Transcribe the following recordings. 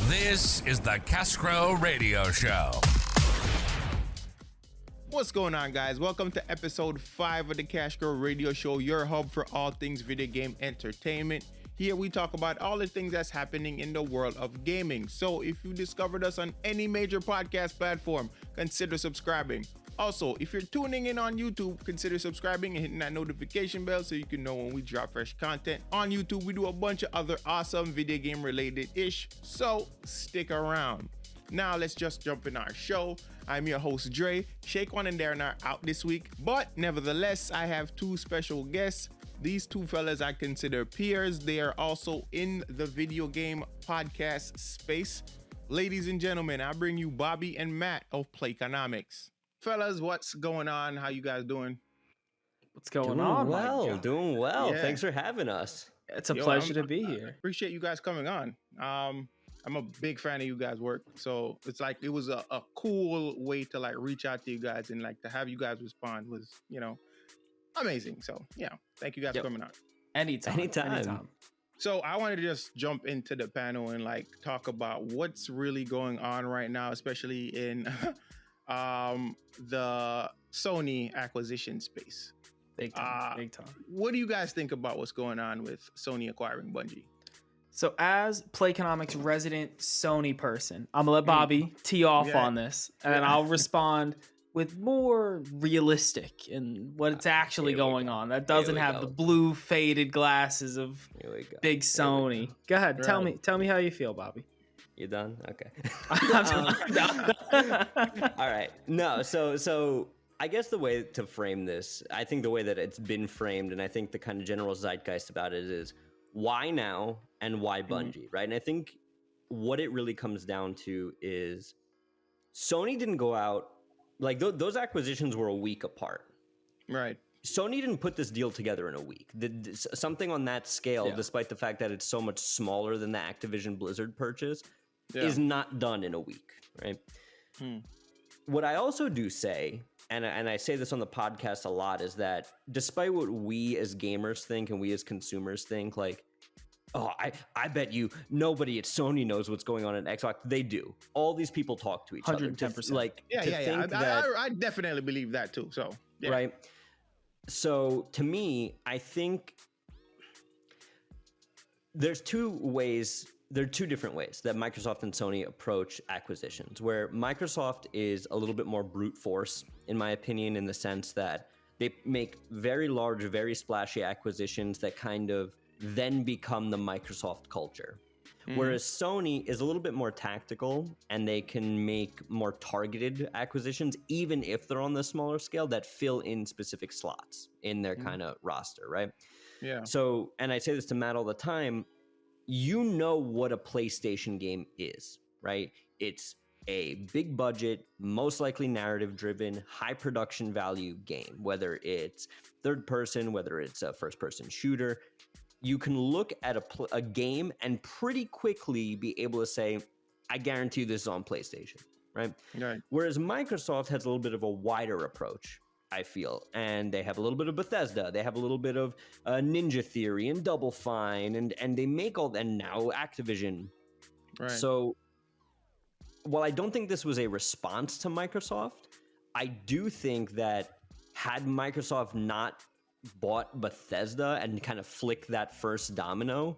This is the Kashcroe Radio Show. What's going on, guys? Welcome to episode 5 of the Kashcroe Radio Show, your hub for all things video game entertainment. Here we talk about all the things that's happening in the world of gaming. So if you discovered us on any major podcast platform, consider subscribing. Also, if you're tuning in on YouTube, consider subscribing and hitting that notification bell so you can know when we drop fresh content. On YouTube, we do a bunch of other awesome video game related ish, so stick around. Now let's just jump in our show. I'm your host Dre. Shake One and Darren are out this week, but nevertheless, I have two special guests. These two fellas I consider peers. They are also in the video game podcast space. Ladies and gentlemen, I bring you Bobby and Matt of Playconomics. Fellas, what's going on? How you guys doing? What's going on? Doing well. Yeah. Thanks for having us. It's a pleasure to be I here. appreciate you guys coming on. I'm a big fan of you guys' work, so it's like it was a cool way to like reach out to you guys and like to have you guys respond was, amazing. So yeah, thank you guys for coming on. Anytime. So I wanted to just jump into the panel and like talk about what's really going on right now, especially in the Sony acquisition space. Big time. What do you guys think about what's going on with Sony acquiring Bungie? So as Playconomics resident Sony person, I'm gonna let Bobby tee off on this, and then I'll respond with more realistic and what's actually going on. That doesn't have the blue faded glasses of big Sony. Go ahead, tell me how you feel, Bobby. You done? Okay. I'm done. All right. No, so I guess the way to frame this, I think the way that it's been framed, and I think the kind of general zeitgeist about it is why now and why Bungie, right? And I think what it really comes down to is Sony didn't go out, like those acquisitions were a week apart. Right. Sony didn't put this deal together in a week. Something on that scale, despite the fact that it's so much smaller than the Activision Blizzard purchase, is not done in a week, right? What I also do say, and I say this on the podcast a lot, is that despite what we as gamers think and we as consumers think, like, oh, I bet you nobody at Sony knows what's going on at Xbox. They do. All these people talk to each 110%. other. I definitely believe that too. So right. So to me, I think there's two different ways that Microsoft and Sony approach acquisitions, where Microsoft is a little bit more brute force, in my opinion, in the sense that they make very large, very splashy acquisitions that kind of then become the Microsoft culture. Whereas Sony is a little bit more tactical, and they can make more targeted acquisitions, even if they're on the smaller scale, that fill in specific slots in their kind of roster, right? Yeah. So, and I say this to Matt all the time, you know what a PlayStation game is, right? It's a big budget, most likely narrative driven, high production value game, whether it's third person, whether it's a first person shooter. You can look at a game and pretty quickly be able to say, I guarantee you this is on PlayStation, right? Whereas Microsoft has a little bit of a wider approach, I feel. And they have a little bit of Bethesda. They have a little bit of Ninja Theory and Double Fine. And they make and now Activision. Right. So while I don't think this was a response to Microsoft, I do think that had Microsoft not bought Bethesda and kind of flicked that first domino,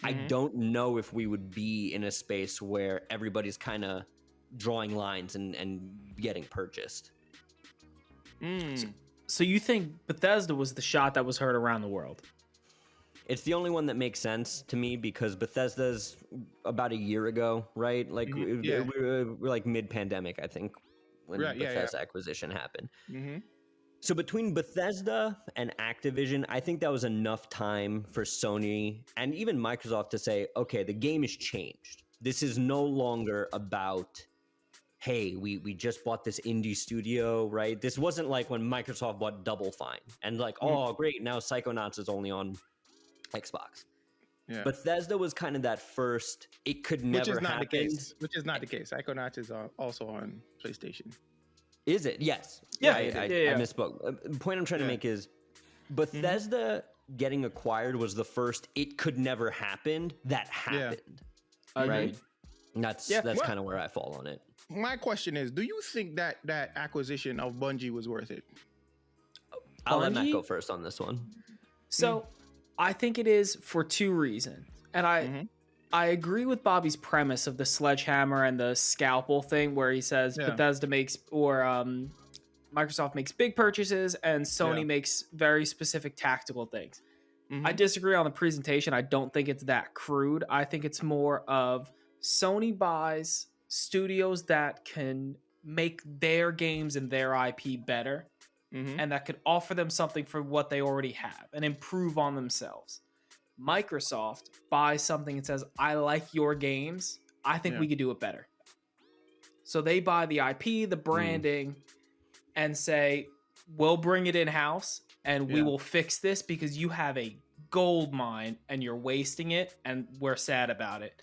I don't know if we would be in a space where everybody's kind of drawing lines and getting purchased. So you think Bethesda was the shot that was heard around the world? It's the only one that makes sense to me because Bethesda's about a year ago, right? Like we're like mid-pandemic, I think, when Bethesda acquisition happened. So between Bethesda and Activision, I think that was enough time for Sony and even Microsoft to say, okay, the game has changed. This is no longer about, hey, we just bought this indie studio, right? This wasn't like when Microsoft bought Double Fine and like, oh, great, now Psychonauts is only on Xbox. Yeah. Bethesda was kind of that first, it could never happen. Which is not the case. Psychonauts is also on PlayStation. Is it? Yes. Yeah, I misspoke. The point I'm trying to make is Bethesda getting acquired was the first it could never happen that happened. Right? That's kind of where I fall on it. My question is, do you think that acquisition of Bungie was worth it? I'll let Matt go first on this one. So I think it is for two reasons. And I agree with Bobby's premise of the sledgehammer and the scalpel thing, where he says Bethesda makes Microsoft makes big purchases and Sony makes very specific tactical things. I disagree on the presentation. I don't think it's that crude. I think it's more of Sony buys studios that can make their games and their IP better, and that could offer them something for what they already have and improve on themselves. Microsoft buys something and says, I like your games. I think we could do it better. So they buy the IP, the branding, and say, we'll bring it in-house and we will fix this because you have a gold mine and you're wasting it and we're sad about it.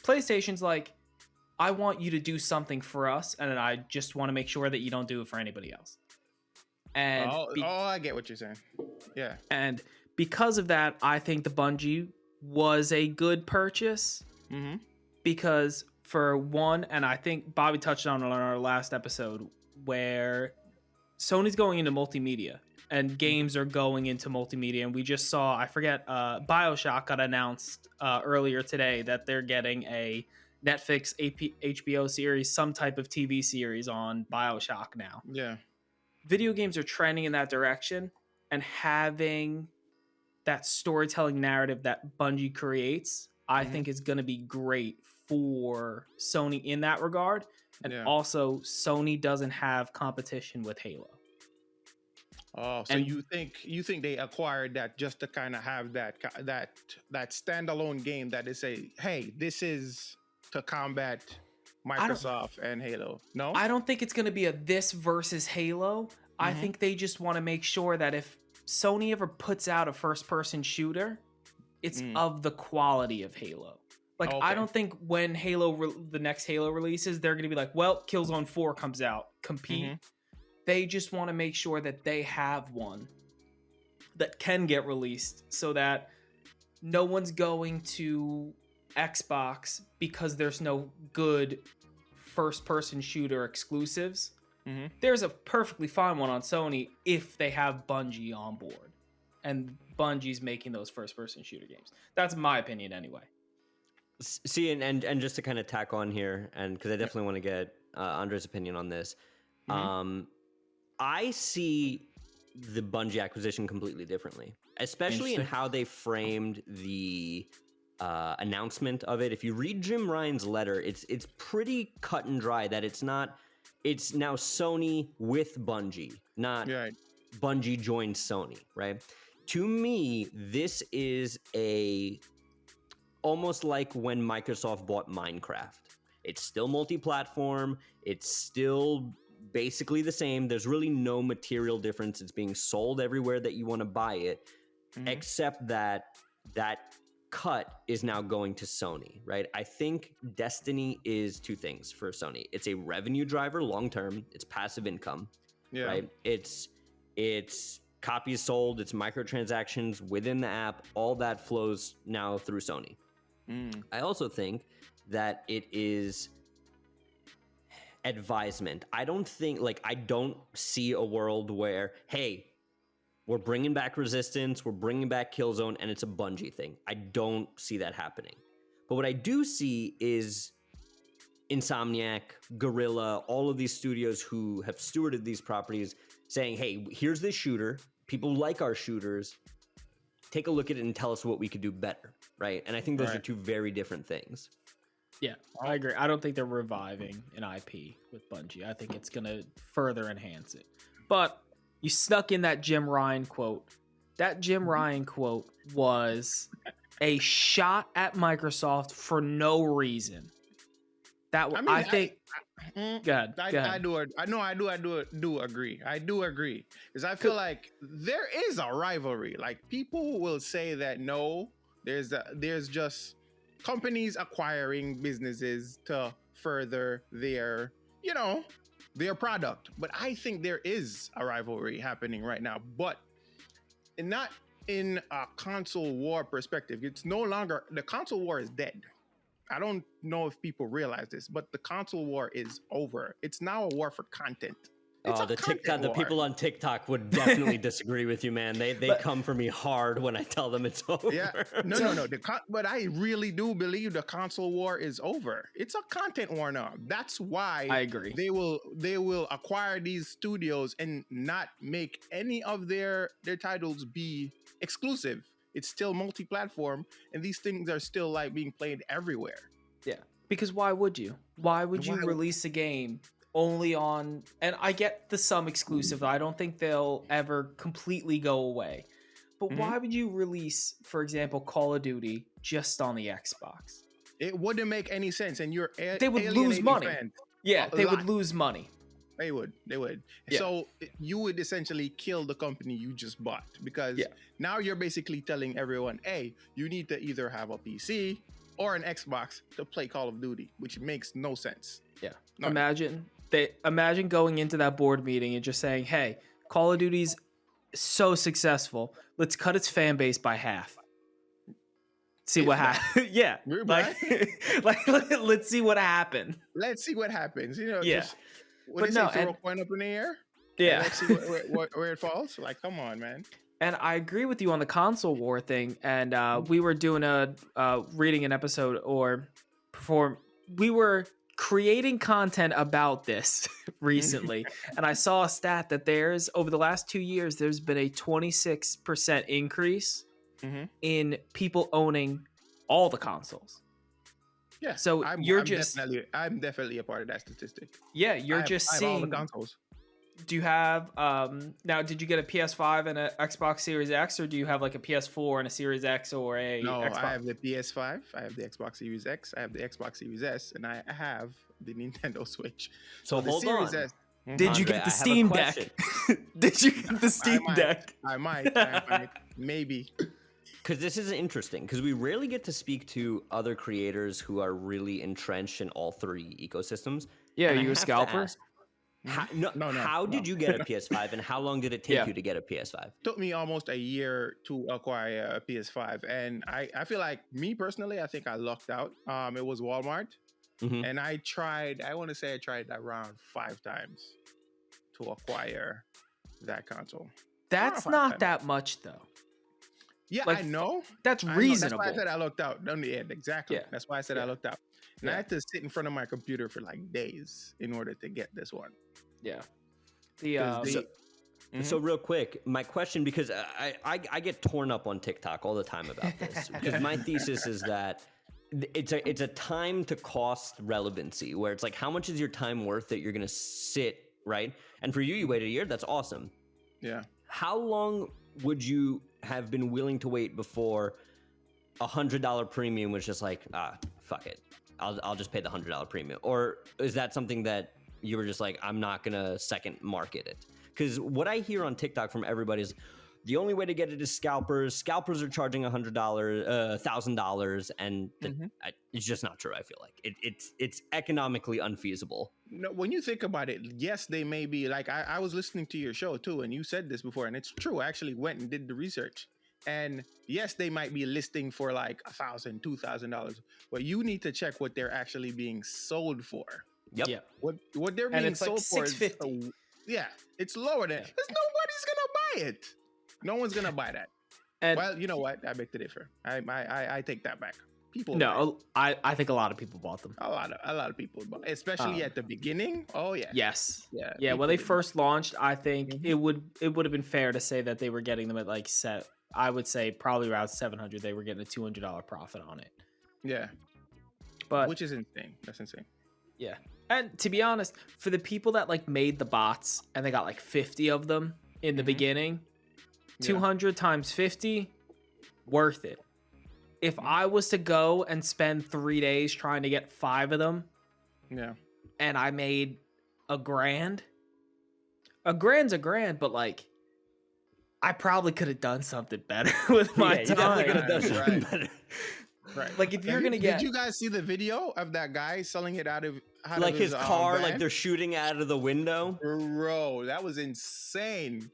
PlayStation's like, I want you to do something for us and I just want to make sure that you don't do it for anybody else. And I get what you're saying. Yeah. And because of that, I think the Bungie was a good purchase because for one, and I think Bobby touched on our last episode, where Sony's going into multimedia and games are going into multimedia. And we just saw, I forget, BioShock got announced earlier today that they're getting a Netflix HBO series, some type of TV series on BioShock now. Yeah. Video games are trending in that direction, and having that storytelling narrative that Bungie creates, I think is going to be great for Sony in that regard. And also, Sony doesn't have competition with Halo. Oh, so you think they acquired that just to kind of have that standalone game that they say, hey, this is to combat Microsoft and Halo? No, I don't think it's going to be a this versus Halo. I think they just want to make sure that if Sony ever puts out a first-person shooter, it's of the quality of Halo. Like, I don't think when the next Halo releases, they're going to be like, well, Killzone 4 comes out, compete. They just want to make sure that they have one that can get released so that no one's going to Xbox because there's no good first-person shooter exclusives. There's a perfectly fine one on Sony if they have Bungie on board. And Bungie's making those first-person shooter games. That's my opinion anyway. See, and just to kind of tack on here, and because I definitely want to get Andre's opinion on this, I see the Bungie acquisition completely differently, especially in how they framed the announcement of it. If you read Jim Ryan's letter, it's pretty cut and dry that it's now Sony with Bungie, not Bungie joined Sony, right? To me, this is almost like when Microsoft bought Minecraft. It's still multi-platform. It's still basically the same. There's really no material difference. It's being sold everywhere that you want to buy it, except that cut is now going to Sony, right? I think Destiny is two things for Sony. It's a revenue driver long-term. It's passive income, right? It's copies sold. It's microtransactions within the app. All that flows now through Sony. I also think that it is advisement. I don't see a world where, hey, we're bringing back Resistance, we're bringing back Killzone, and it's a Bungie thing. I don't see that happening. But what I do see is Insomniac, Guerrilla, all of these studios who have stewarded these properties saying, hey, here's this shooter. People like our shooters. Take a look at it and tell us what we could do better, right? And I think those are two very different things. Yeah, I agree. I don't think they're reviving an IP with Bungie. I think it's going to further enhance it. But you snuck in that Jim Ryan quote. That Jim Ryan quote was a shot at Microsoft for no reason. Go ahead. I do agree. I do agree because I feel like there is a rivalry. Like, people will say that no, there's just companies acquiring businesses to further their product. But I think there is a rivalry happening right now, but not in a console war perspective. It's no longer, the console war is dead. I don't know if people realize this, but the console war is over. It's now a war for content. It's the people on TikTok would definitely disagree with you, man. They come for me hard when I tell them it's over. Yeah, no. But I really do believe the console war is over. It's a content war now. That's why I agree. They will acquire these studios and not make any of their titles be exclusive. It's still multi-platform, and these things are still like being played everywhere. Yeah, because why would you? Why would you release a game only on, and I get the some exclusive, I don't think they'll ever completely go away, but why would you release, for example, Call of Duty just on the Xbox? It wouldn't make any sense, and they would lose money. They would lose money. They would. Yeah. So you would essentially kill the company you just bought, because now you're basically telling everyone, hey, you need to either have a PC or an Xbox to play Call of Duty, which makes no sense. Yeah. Imagine going into that board meeting and just saying, hey, Call of Duty's so successful. Let's cut its fan base by half. See what happens. Yeah. Let's see what happens. Let's see what happens. You know, but no, throw a coin up in the air. Yeah. Let's see where it falls. Like, come on, man. And I agree with you on the console war thing. And we were doing reading an episode we were creating content about this recently. And I saw a stat that over the last 2 years, there's been a 26% increase in people owning all the consoles. Yeah. So I'm definitely a part of that statistic. Yeah, you're just seeing all the consoles. Do you have now? Did you get a PS5 and an Xbox Series X, or do you have like a PS4 and a Series X or a? No, Xbox? I have the PS5. I have the Xbox Series X. I have the Xbox Series S, and I have the Nintendo Switch. So the hold Series on. S, Did you get the Steam Deck? Did you get the Steam Deck? I might, maybe. Because this is interesting, because we rarely get to speak to other creators who are really entrenched in all three ecosystems. Yeah, are you a scalper? How did you get a PS5, and how long did it take you to get a PS5? Took me almost a year to acquire a PS5, and I feel like, me personally, I think I lucked out. It was Walmart, and I want to say I tried around 5 times to acquire that console. That's not that much, though. Yeah, I know. That's reasonable. That's why I said I looked out. Exactly. Yeah. That's why I said I looked out. And I had to sit in front of my computer for like days in order to get this one. Yeah. So real quick, my question, because I get torn up on TikTok all the time about this, because my thesis is that it's a time to cost relevancy, where it's like, how much is your time worth that you're going to sit, right? And for you waited a year. That's awesome. Yeah. How long would you have been willing to wait before $100 premium was just like, fuck it, I'll just pay the $100 premium? Or is that something that you were just like, I'm not gonna second market it? Because what I hear on TikTok from everybody is, the only way to get it is scalpers. Scalpers are charging $100, $1,000, and it's just not true. I feel like it's economically unfeasible. No, when you think about it, yes, they may be. Like, I was listening to your show too, and you said this before, and it's true. I actually went and did the research, and yes, they might be listing for like $1,000, $2,000, but you need to check what they're actually being sold for. Yep. Yeah. What they're being sold for is $650. It's lower than, because nobody's gonna buy it. No one's gonna buy that. And well, you know what? I beg to differ. I take that back. People. No, I think a lot of people bought them. A lot of people bought, especially at the beginning. Oh yeah. Yes. Yeah. When they first launched, I think it would have been fair to say that they were getting them at like I would say probably around $700. They were getting a $200 profit on it. Yeah. But which is insane. That's insane. Yeah. And to be honest, for the people that like made the bots and they got like 50 of them in the beginning, 200 times 50, worth it. If I was to go and spend 3 days trying to get 5 of them, and I made $1,000, $1,000's $1,000, but like, I probably could have done something better with my time. You definitely could have done something better. Right. Like, if you're gonna get, did you guys see the video of that guy selling it out of his car? Like, they're shooting out of the window. Bro, that was insane.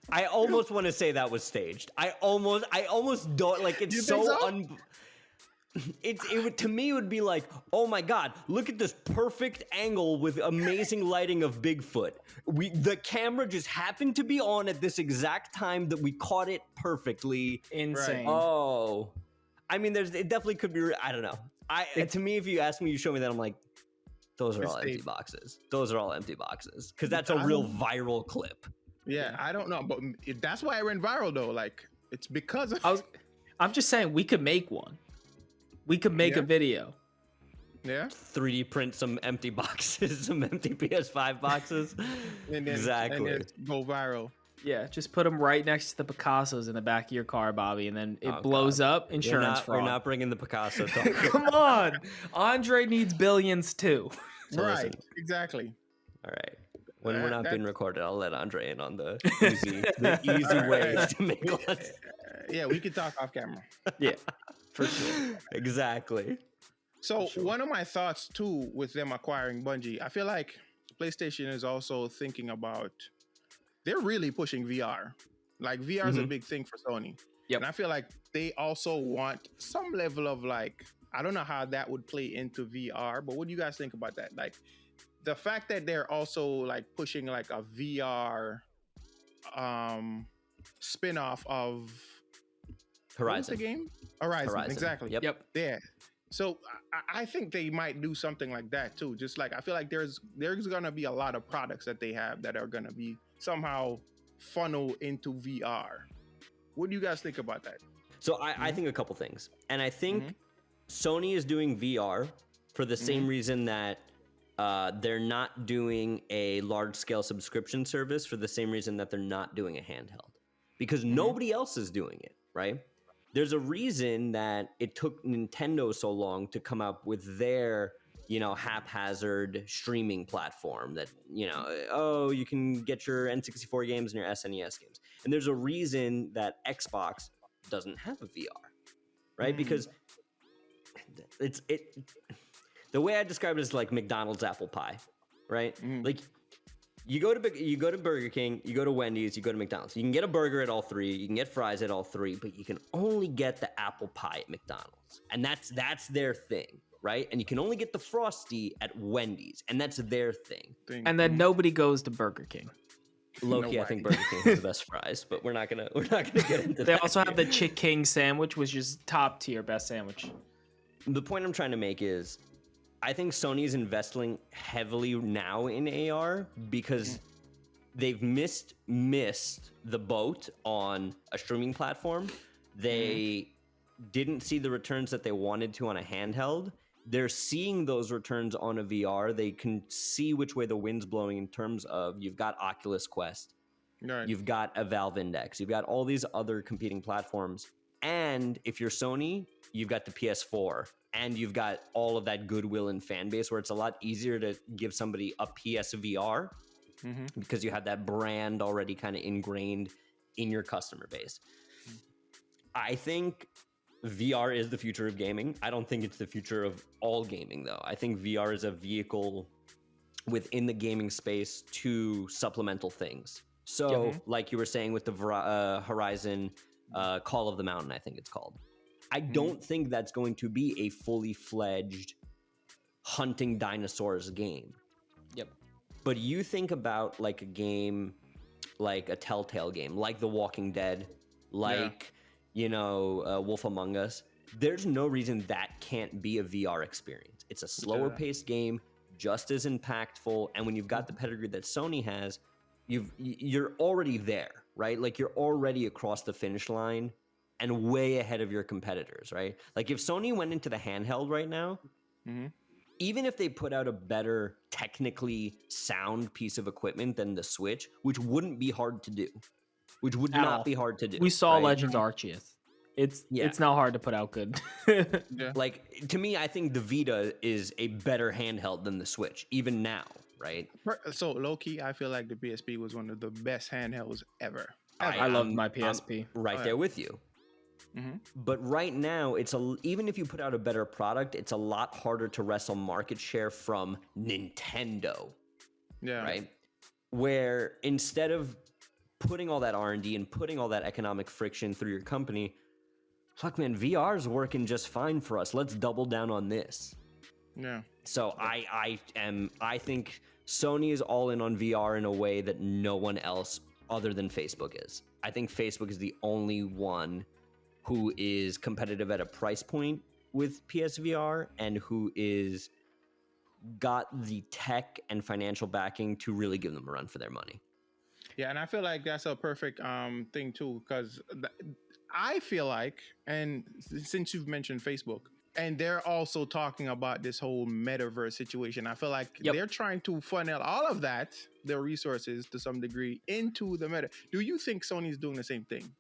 I almost want to say that was staged. I almost don't, like, it's so it would, to me, it would be like, oh my God, look at this perfect angle with amazing lighting of Bigfoot. The camera just happened to be on at this exact time that we caught it perfectly. Insane. Oh, I mean, it definitely could be. I don't know. To me, if you ask me, you show me that, I'm like, those are all empty boxes. Those are all empty boxes because that's a real viral clip. Yeah, I don't know, but that's why it went viral though. Like, it's because of. I'm just saying we could make one. We could make a video. Yeah. 3D print some empty boxes, some empty PS5 boxes. And then, exactly. And then go viral. Yeah, just put them right next to the Picassos in the back of your car, Bobby, and then it blows up. Insurance fraud. We're not bringing the Picasso talk. Come on, Andre needs billions too. So right. Listen. Exactly. All right. When we're not being recorded, I'll let Andre in on the easy ways to make lots. Yeah, we could talk off camera. Yeah, for sure. Exactly. So one of my thoughts too with them acquiring Bungie, I feel like PlayStation is also thinking about, they're really pushing VR. Like VR is a big thing for Sony. Yep. And I feel like they also want some level of like, I don't know how that would play into VR, but what do you guys think about that? Like the fact that they're also like pushing like a VR spin-off of Horizon. The game? Horizon. Exactly. Yep. Yeah. So I think they might do something like that too. Just like I feel like there's gonna be a lot of products that they have that are gonna be somehow funneled into VR. What do you guys think about that? So I think a couple things, and I think Sony is doing VR for the same reason that they're not doing a large-scale subscription service, for the same reason that they're not doing a handheld, because nobody else is doing it, right? There's a reason that it took Nintendo so long to come up with their, haphazard streaming platform that, you can get your N64 games and your SNES games. And there's a reason that Xbox doesn't have a VR, right? Because the way I describe it is like McDonald's apple pie, right? Like you go to Burger King, you go to Wendy's, you go to McDonald's. You can get a burger at all three, you can get fries at all three, but you can only get the apple pie at McDonald's. And that's their thing, right? And you can only get the Frosty at Wendy's, and that's their thing. And then nobody goes to Burger King. Low-key, I think Burger King has the best fries, but we're not gonna get into that. They also have the Chick King sandwich, which is top tier, best sandwich. The point I'm trying to make is, I think Sony is investing heavily now in AR because they've missed the boat on a streaming platform. They didn't see the returns that they wanted to on a handheld. They're seeing those returns on a VR. They can see which way the wind's blowing in terms of, you've got Oculus Quest, you've got a Valve Index, you've got all these other competing platforms. And if you're Sony, you've got the PS4, and you've got all of that goodwill and fan base where it's a lot easier to give somebody a PSVR because you have that brand already kind of ingrained in your customer base. I think VR is the future of gaming. I don't think it's the future of all gaming, though. I think VR is a vehicle within the gaming space to supplemental things. So, like you were saying with the Horizon Call of the Mountain, I think it's called. I don't think that's going to be a fully fledged hunting dinosaurs game. Yep. But you think about like a game, like a Telltale game, like The Walking Dead, like, Wolf Among Us. There's no reason that can't be a VR experience. It's a slower paced game, just as impactful. And when you've got the pedigree that Sony has, you're already there, right? Like you're already across the finish line and way ahead of your competitors, right? Like if Sony went into the handheld right now, even if they put out a better technically sound piece of equipment than the Switch, which wouldn't be hard to do, which would not be hard to do. We saw right? Legends Arceus. It's not hard to put out good. Like to me, I think the Vita is a better handheld than the Switch, even now, right? So low key, I feel like the PSP was one of the best handhelds ever. I loved my PSP. I'm right there with you. But right now, even if you put out a better product, it's a lot harder to wrestle market share from Nintendo. Yeah. Right? Where instead of putting all that R&D and putting all that economic friction through your company, fuck, man, VR's working just fine for us. Let's double down on this. Yeah. So I think Sony is all in on VR in a way that no one else other than Facebook is. I think Facebook is the only one who is competitive at a price point with PSVR and who is got the tech and financial backing to really give them a run for their money. Yeah, and I feel like that's a perfect thing too, because I feel like, and since you've mentioned Facebook, and they're also talking about this whole metaverse situation, I feel like they're trying to funnel all of that, their resources to some degree, into the meta. Do you think Sony's doing the same thing?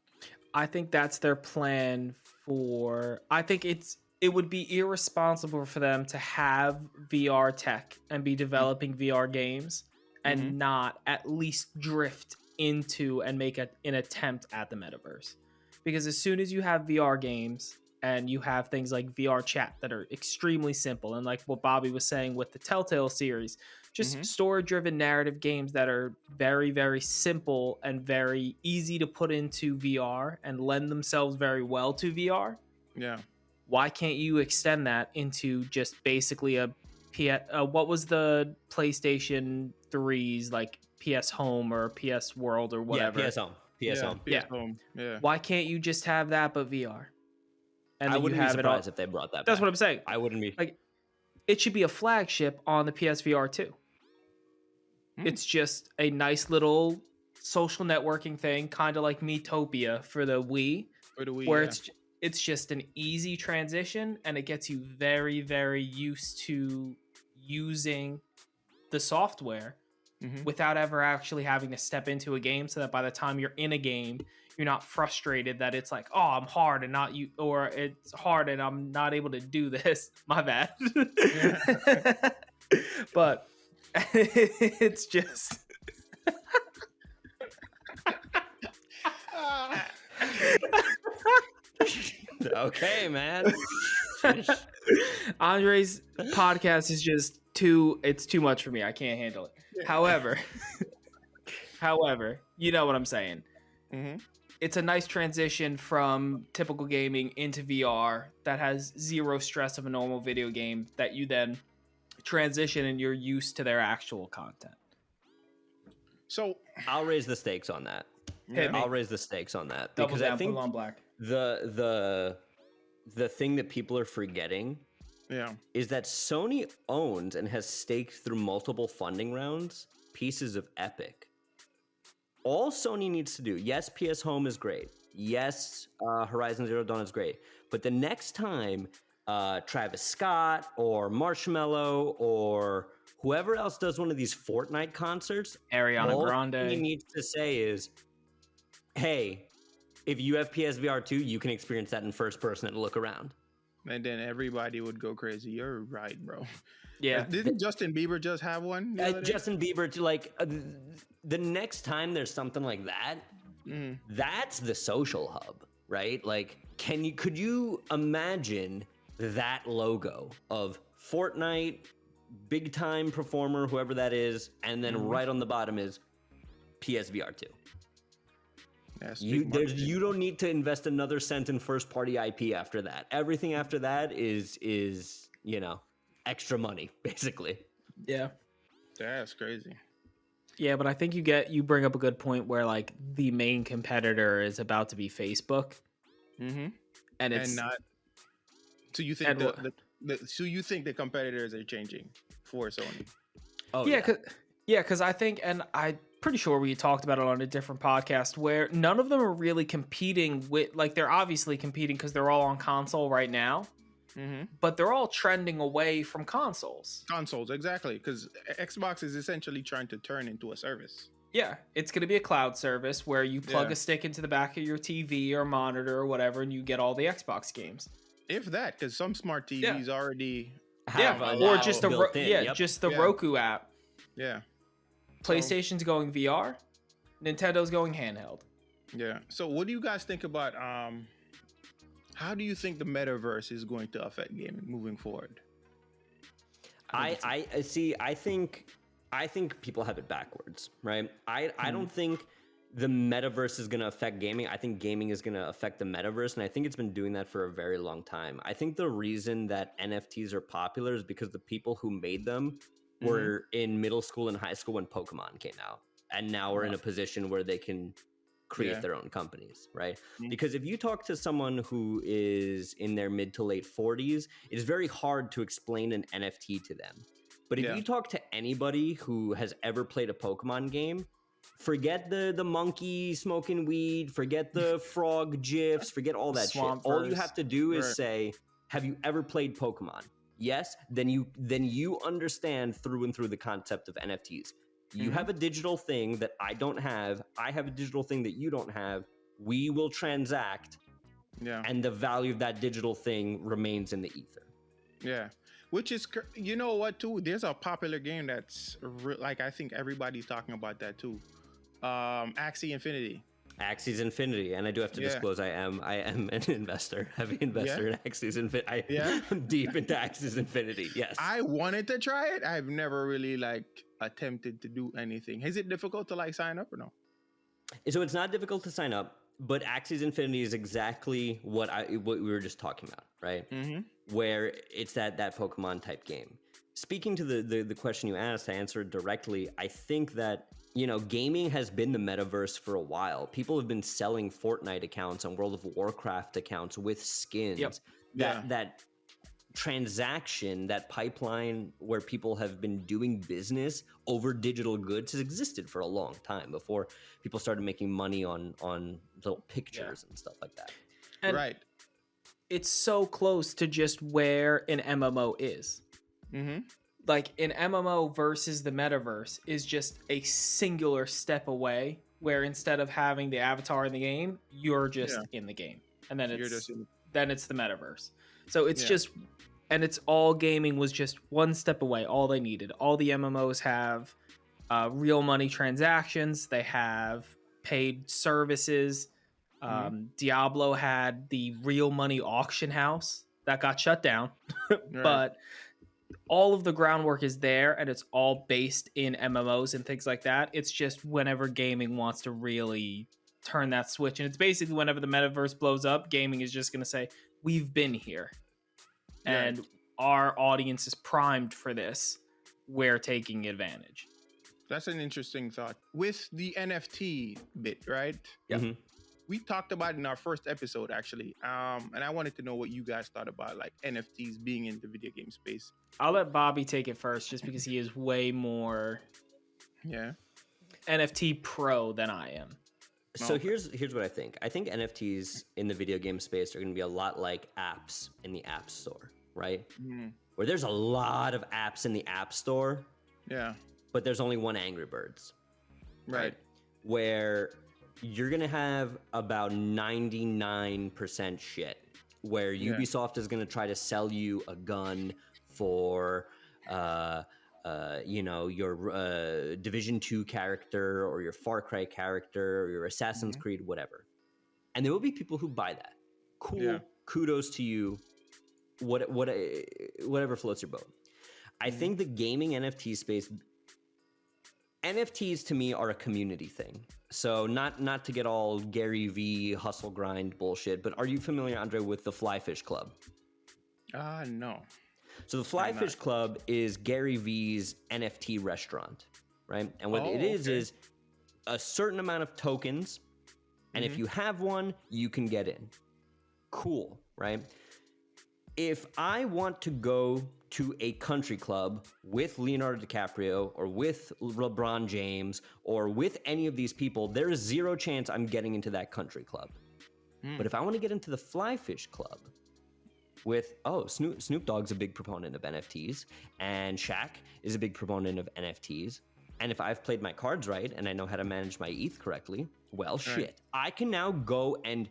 I think that's their plan for. I think it would be irresponsible for them to have VR tech and be developing VR games and not at least drift into and make an attempt at the metaverse. Because as soon as you have VR games and you have things like VR chat that are extremely simple, and like what Bobby was saying with the Telltale series, just story-driven narrative games that are very, very simple and very easy to put into VR and lend themselves very well to VR. Yeah. Why can't you extend that into just basically what was the PlayStation 3's like PS Home or PS World or whatever? Yeah, PS Home. PS Home. Yeah. Why can't you just have that but VR? And I wouldn't be surprised if they brought that back. That's what I'm saying. I wouldn't be. Like, it should be a flagship on the PSVR 2. It's just a nice little social networking thing, kind of like Metopia for the Wii, where it's just an easy transition and it gets you very, very used to using the software without ever actually having to step into a game, so that by the time you're in a game, you're not frustrated that it's like, oh, I'm hard and not you, or it's hard and I'm not able to do this. My bad. But it's just okay, man. Andre's podcast is just it's too much for me. I can't handle it. However, you know what I'm saying. It's a nice transition from typical gaming into VR that has zero stress of a normal video game, that you then transition and you're used to their actual content. So I'll raise the stakes on that. I'll raise the stakes on that because I think on black. The thing that people are forgetting is that Sony owns and has staked through multiple funding rounds pieces of Epic. All Sony needs to do, yes, PS Home is great. Yes, Horizon Zero Dawn is great. But the next time Travis Scott or Marshmello or whoever else does one of these Fortnite concerts, Ariana Grande, all he needs to say is, hey, if you have PSVR 2, you can experience that in first person and look around. And then everybody would go crazy. You're right, bro. Yeah. Didn't Justin Bieber just have one? Justin Bieber, the next time there's something like that, that's the social hub, right? Like, could you imagine that logo of Fortnite, big time performer, whoever that is, and then right on the bottom is PSVR 2. You don't need to invest another cent in first party IP after that. Everything after that is extra money, basically. Yeah. That's crazy. Yeah, but I think you bring up a good point where like the main competitor is about to be Facebook. And it's not. So you think so you think the competitors are changing for Sony? Oh yeah, because I think, and I'm pretty sure we talked about it on a different podcast, where none of them are really competing with, like, they're obviously competing because they're all on console right now, but they're all trending away from consoles. Consoles, exactly, because Xbox is essentially trying to turn into a service. Yeah, it's going to be a cloud service where you plug a stick into the back of your TV or monitor or whatever, and you get all the Xbox games. If that, because some smart TVs already have or just the Roku app. Yeah. PlayStation's going VR, Nintendo's going handheld. Yeah. So what do you guys think about how do you think the metaverse is going to affect gaming moving forward? I think people have it backwards, right? I don't think the metaverse is going to affect gaming. I think gaming is going to affect the metaverse, and I think it's been doing that for a very long time. I think the reason that NFTs are popular is because the people who made them were in middle school and high school when Pokemon came out, and now we're in a position where they can create their own companies, right? Because if you talk to someone who is in their mid to late 40s, it's very hard to explain an NFT to them. But if you talk to anybody who has ever played a Pokemon game, forget the monkey smoking weed, forget the frog gifs, forget all that shit. All you have to do is say, have you ever played Pokemon? Yes, then you understand through and through the concept of NFTs. You have a digital thing that I don't have. I have a digital thing that you don't have. We will transact. Yeah. And the value of that digital thing remains in the ether. Yeah. Which is, you know what, too? There's a popular game that's like, I think everybody's talking about that, too. Axie Infinity. Axie's Infinity, and I do have to disclose I am an investor, heavy investor in Axie's Infinity. I'm deep into Axie's Infinity. Yes, I wanted to try it. I've never really attempted to do anything. Is it difficult to sign up or no? So it's not difficult to sign up, but Axie's Infinity is exactly what we were just talking about, right? Where it's that Pokemon type game. Speaking to the question you asked, I answered directly. I think that, gaming has been the metaverse for a while. People have been selling Fortnite accounts and World of Warcraft accounts with skins. That transaction, that pipeline where people have been doing business over digital goods has existed for a long time before people started making money on little pictures and stuff like that. And it's so close to just where an MMO is. Like an MMO versus the metaverse is just a singular step away, where instead of having the avatar in the game, you're just in the game, and then it's the metaverse. So it's just, and it's all gaming was just one step away. All they needed. All the MMOs have real money transactions. They have paid services. Diablo had the real money auction house that got shut down, but all of the groundwork is there, and it's all based in MMOs and things like that. It's just whenever gaming wants to really turn that switch, and it's basically whenever the metaverse blows up, gaming is just going to say, we've been here, and our audience is primed for this. We're taking advantage. That's an interesting thought. With the NFT bit, right? Yeah. We talked about it in our first episode, actually. And I wanted to know what you guys thought about NFTs being in the video game space. I'll let Bobby take it first, just because he is way more NFT pro than I am. So here's what I think. I think NFTs in the video game space are going to be a lot like apps in the App Store, right? Where there's a lot of apps in the App Store. Yeah. But there's only one Angry Birds. Right. Where you're going to have about 99% shit, where Ubisoft is going to try to sell you a gun for, your Division 2 character or your Far Cry character or your Assassin's Creed, whatever. And there will be people who buy that. Cool. Yeah. Kudos to you. Whatever floats your boat. I think the gaming NFT space, NFTs to me are a community thing. So not to get all Gary V hustle grind bullshit, but are you familiar, Andre, with the Flyfish Club? No. So the Flyfish Club is Gary V's NFT restaurant, right? And what it is a certain amount of tokens, and if you have one, you can get in. Cool, right? If I want to go to a country club with Leonardo DiCaprio or with LeBron James or with any of these people, there is zero chance I'm getting into that country club. But if I want to get into the Flyfish Club with, Snoop Dogg's a big proponent of NFTs, and Shaq is a big proponent of NFTs, and if I've played my cards right and I know how to manage my ETH correctly, well, shit, I can now go and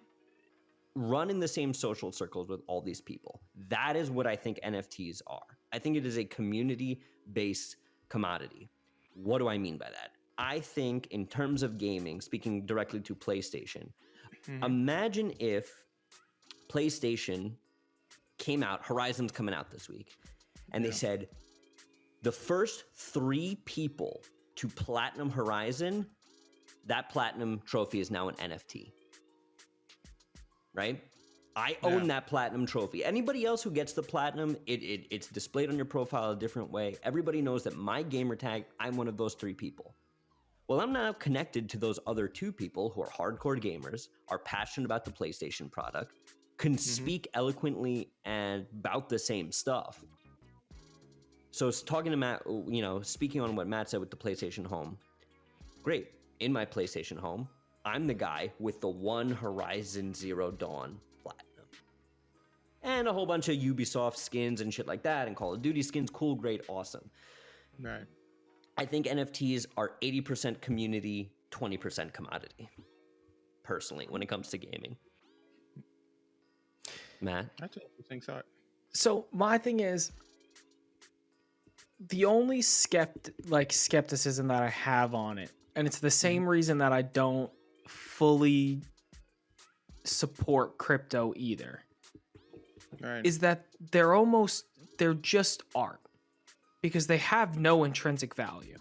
run in the same social circles with all these people. That is what I think NFTs are. I think it is a community-based commodity. What do I mean by that? I think in terms of gaming, speaking directly to PlayStation, imagine if PlayStation came out, Horizon's coming out this week, and they said, the first 3 people to platinum Horizon, that platinum trophy is now an NFT. Right? I own that platinum trophy. Anybody else who gets the platinum, it's displayed on your profile a different way. Everybody knows that my gamer tag, I'm one of those 3 people. Well, I'm now connected to those other 2 people who are hardcore gamers, are passionate about the PlayStation product, can speak eloquently and about the same stuff. So talking to Matt, speaking on what Matt said with the PlayStation Home, great. In my PlayStation Home, I'm the guy with the one Horizon Zero Dawn platinum. And a whole bunch of Ubisoft skins and shit like that, and Call of Duty skins, cool, great, awesome. Right. I think NFTs are 80% community, 20% commodity, personally, when it comes to gaming. Matt? That's an interesting thought. So my thing is, the only skepticism that I have on it, and it's the same reason that I don't fully support crypto either, Right. is that they're just art, because they have no intrinsic value.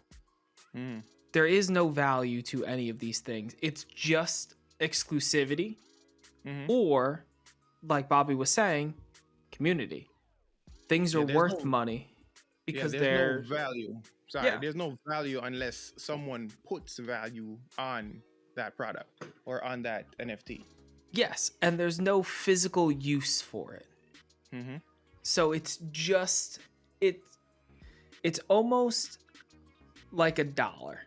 There is no value to any of these things. It's just exclusivity, or, like Bobby was saying, community. Things are worth money because there's no value. Sorry, Yeah. there's no value unless someone puts value on that product or on that NFT. Yes, and there's no physical use for it. So it's just it's almost like a dollar.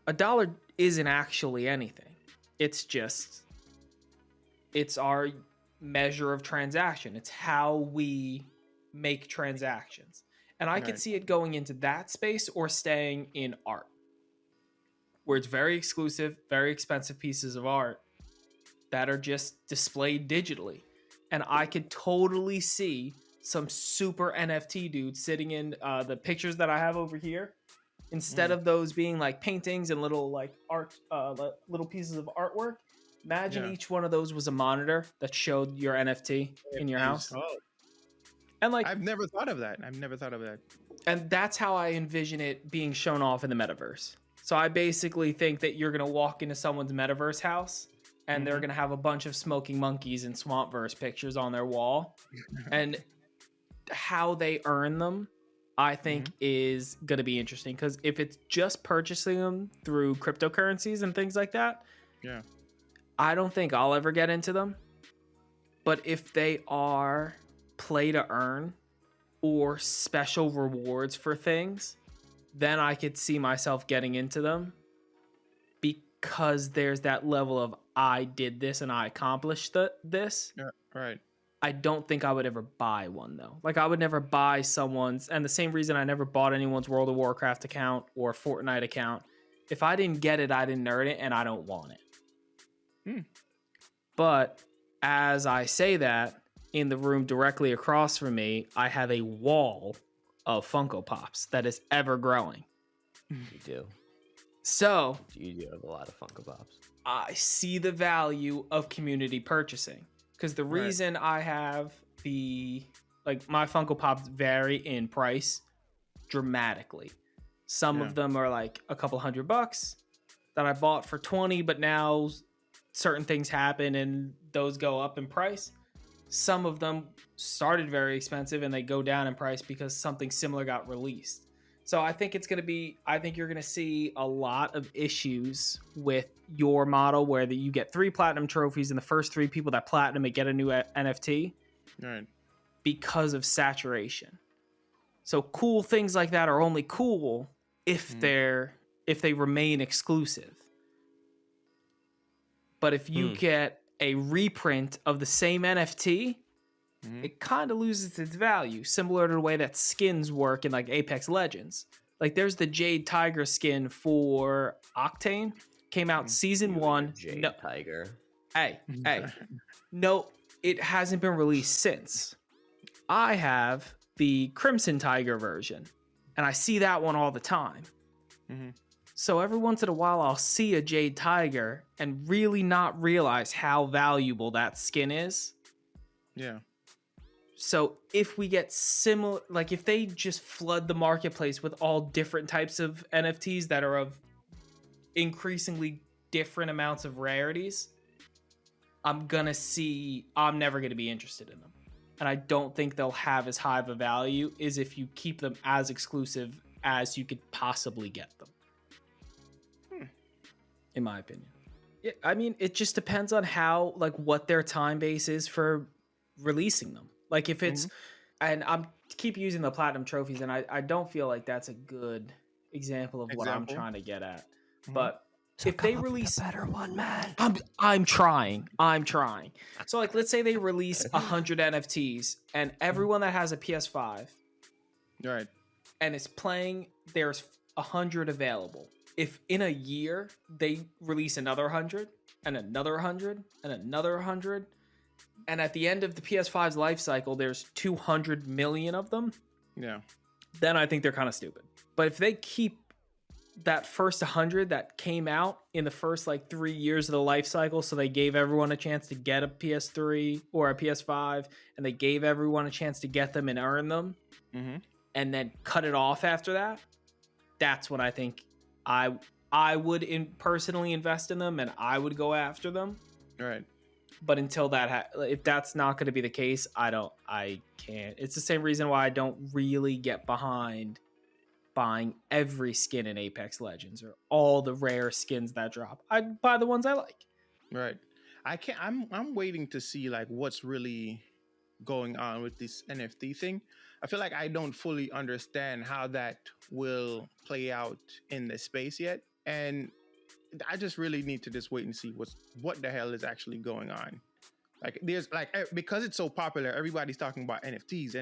A dollar isn't actually anything. It's our measure of transaction. It's how we make transactions. And I could see it going into that space or staying in art, where it's very exclusive, very expensive pieces of art that are just displayed digitally. And I could totally see some super NFT dude sitting in the pictures that I have over here. Instead of those being like paintings and little like art, little pieces of artwork, imagine each one of those was a monitor that showed your NFT in your house. Oh. And like, I've never thought of that. And that's how I envision it being shown off in the metaverse. So I basically think that you're going to walk into someone's metaverse house and they're going to have a bunch of smoking monkeys and Swampverse pictures on their wall. And how they earn them, I think, is going to be interesting. Because if it's just purchasing them through cryptocurrencies and things like that, I don't think I'll ever get into them. But if they are play to earn or special rewards for things, then I could see myself getting into them, because there's that level of I did this and I accomplished this. Yeah, right. I don't think I would ever buy one though. Like I would never buy someone's, and the same reason I never bought anyone's World of Warcraft account or Fortnite account. If I didn't get it, I didn't earn it, and I don't want it. But as I say that, in the room directly across from me, I have a wall of Funko Pops that is ever growing. You do. So You do have a lot of Funko Pops. I see the value of community purchasing, because the reason I have my Funko Pops vary in price dramatically. Some of them are like a couple $100 that I bought for 20, but now certain things happen and those go up in price. Some of them started very expensive and they go down in price because something similar got released. So I think you're going to see a lot of issues with your model where you get 3 platinum trophies and the first 3 people that platinum it get a new NFT because of saturation. So cool things like that are only cool if they remain exclusive. But if you get a reprint of the same NFT, it kind of loses its value, similar to the way that skins work in like Apex Legends. Like there's the Jade Tiger skin for Octane, came out season 1. Jade Tiger. Hey, no, it hasn't been released since. I have the Crimson Tiger version, and I see that one all the time. So every once in a while, I'll see a Jade Tiger and really not realize how valuable that skin is. Yeah. So if we get similar, like if they just flood the marketplace with all different types of NFTs that are of increasingly different amounts of rarities, I'm never gonna be interested in them. And I don't think they'll have as high of a value as if you keep them as exclusive as you could possibly get them. In my opinion. Yeah, I mean, it just depends on how, like, what their time base is for releasing them. Like, if it's, and I'm keep using the platinum trophies, and I don't feel like that's a good example of what I'm trying to get at. But so if they release a better one, man, I'm trying. So, like, let's say they release 100 NFTs, and everyone that has a PS5, right, and is playing, there's 100 available. If in a year they release another 100 and another 100 and another 100, and at the end of the PS5's life cycle there's 200 million of them, then I think they're kind of stupid. But if they keep that first 100 that came out in the first like 3 years of the life cycle, so they gave everyone a chance to get a PS3 or a PS5, and they gave everyone a chance to get them and earn them, and then cut it off after that, that's when I think I would personally invest in them, and I would go after them. Right. But until that, if that's not going to be the case, I can't. It's the same reason why I don't really get behind buying every skin in Apex Legends or all the rare skins that drop. I buy the ones I like. Right. I'm waiting to see like what's really going on with this NFT thing. I feel like I don't fully understand how that will play out in the space yet. And I just really need to just wait and see what the hell is actually going on. Like there's like, because it's so popular, everybody's talking about NFTs,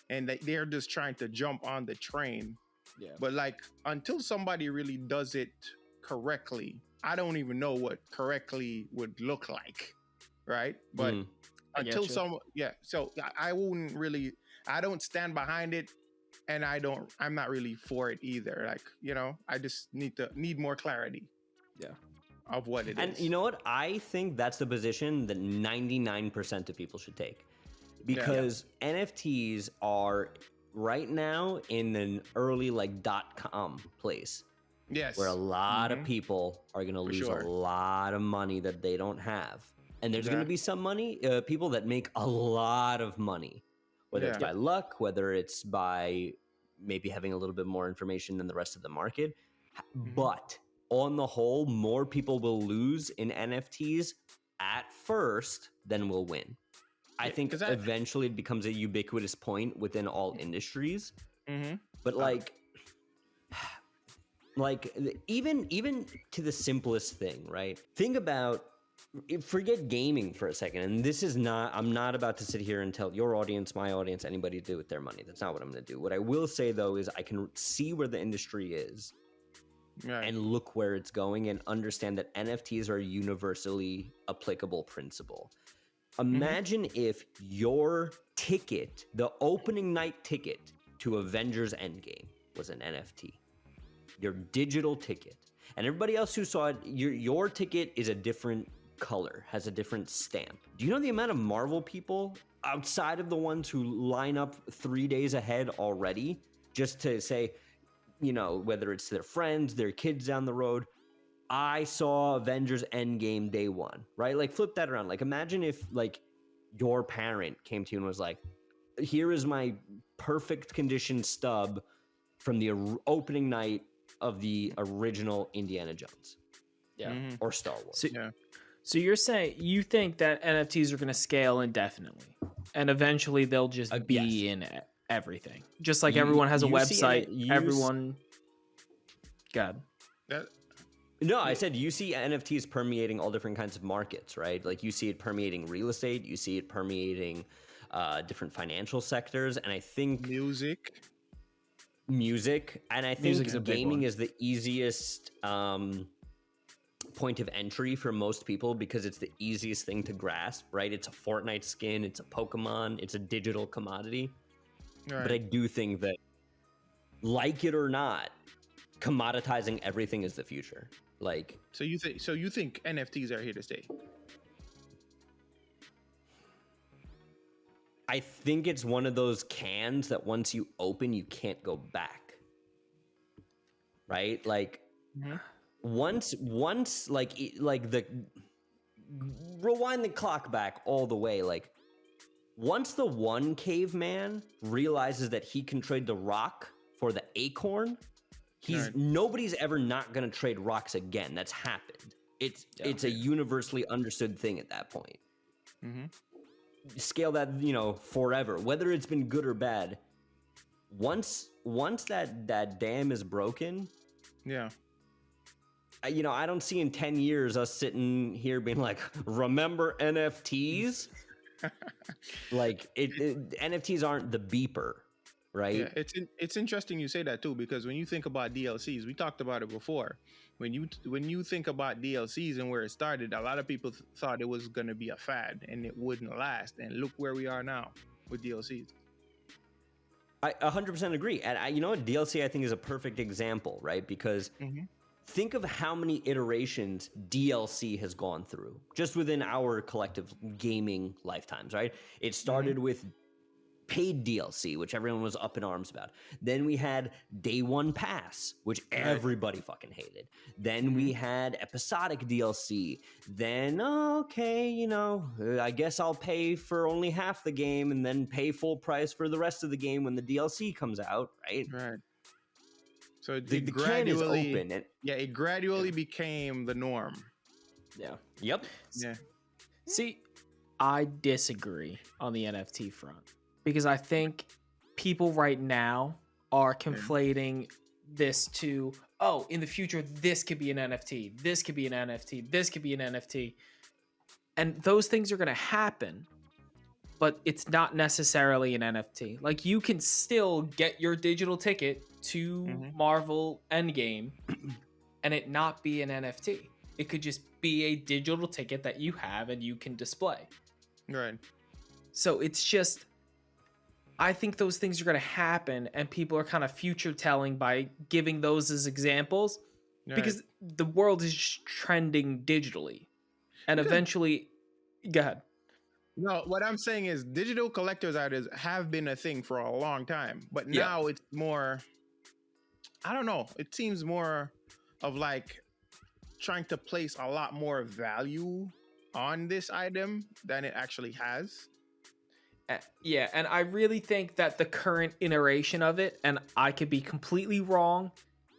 and they're just trying to jump on the train. Yeah. But like, until somebody really does it correctly, I don't even know what correctly would look like. Right. But until so I wouldn't really, I don't stand behind it, and I'm not really for it either. Like, you know, I just need more clarity. Yeah. Of what it is. And you know what? I think that's the position that 99% of people should take. Because NFTs are right now in an early like .com place. Yes. Where a lot of people are going to lose a lot of money that they don't have. And there's going to be some people that make a lot of money. Whether it's by luck, whether it's by maybe having a little bit more information than the rest of the market. But on the whole, more people will lose in NFTs at first than will win. I think eventually it becomes a ubiquitous point within all industries. But like even to the simplest thing, right? Think about, forget gaming for a second. And this is not, I'm not about to sit here and tell your audience, my audience, anybody to do with their money. That's not what I'm going to do. What I will say though is I can see where the industry is. Right. And look where it's going and understand that NFTs are a universally applicable principle. Imagine if your ticket, the opening night ticket to Avengers Endgame, was an NFT. Your digital ticket. And everybody else who saw it, your ticket is a different color, has a different stamp. Do you know the amount of Marvel people outside of the ones who line up 3 days ahead already just to say, you know, whether it's their friends, their kids down the road, I saw Avengers Endgame day one, right? Like flip that around. Like imagine if like your parent came to you and was like, here is my perfect condition stub from the opening night of the original Indiana Jones. Yeah. Or Star Wars. So you're saying you think that NFTs are going to scale indefinitely and eventually they'll just be in everything. Just like everyone has a website, everyone... God. No, I said you see NFTs permeating all different kinds of markets, right? Like you see it permeating real estate, you see it permeating different financial sectors, and I think... Music, and I think gaming is the easiest point of entry for most people because it's the easiest thing to grasp, right? It's a Fortnite skin, it's a Pokemon, it's a digital commodity. Right. But I do think that, like it or not, commoditizing everything is the future. Like, so you think NFTs are here to stay? I think it's one of those cans that once you open, you can't go back. Right? Like, once like the rewind the clock back all the way, like once the one caveman realizes that he can trade the rock for the acorn, nobody's ever not going to trade rocks again. That's happened. It's a universally understood thing at that point. Scale that, forever, whether it's been good or bad. Once that dam is broken, I don't see in 10 years us sitting here being like, remember NFTs? Like NFTs aren't the beeper, right? Yeah, it's interesting you say that too, because when you think about DLCs, we talked about it before. When you think about DLCs and where it started, a lot of people thought it was going to be a fad and it wouldn't last. And look where we are now with DLCs. I 100% agree. And you know what? DLC, I think, is a perfect example, right? Because think of how many iterations DLC has gone through just within our collective gaming lifetimes, right? It started with paid DLC, which everyone was up in arms about. Then we had Day One Pass, which everybody fucking hated. Then we had episodic DLC. Then, I guess I'll pay for only half the game and then pay full price for the rest of the game when the DLC comes out, right? Right. So the can is open. It gradually became the norm. Yeah. Yep. Yeah. See, I disagree on the NFT front. Because I think people right now are conflating this to, in the future, this could be an NFT, this could be an NFT, this could be an NFT. And those things are going to happen, but it's not necessarily an NFT. Like, you can still get your digital ticket to Marvel Endgame and it not be an NFT. It could just be a digital ticket that you have and you can display. Right. So it's just... I think those things are going to happen, and people are kind of future telling by giving those as examples, because the world is just trending digitally, and eventually, go ahead. No, what I'm saying is digital collector's items have been a thing for a long time, but now it's more, I don't know, it seems more of like trying to place a lot more value on this item than it actually has. Yeah, and I really think that the current iteration of it, and I could be completely wrong,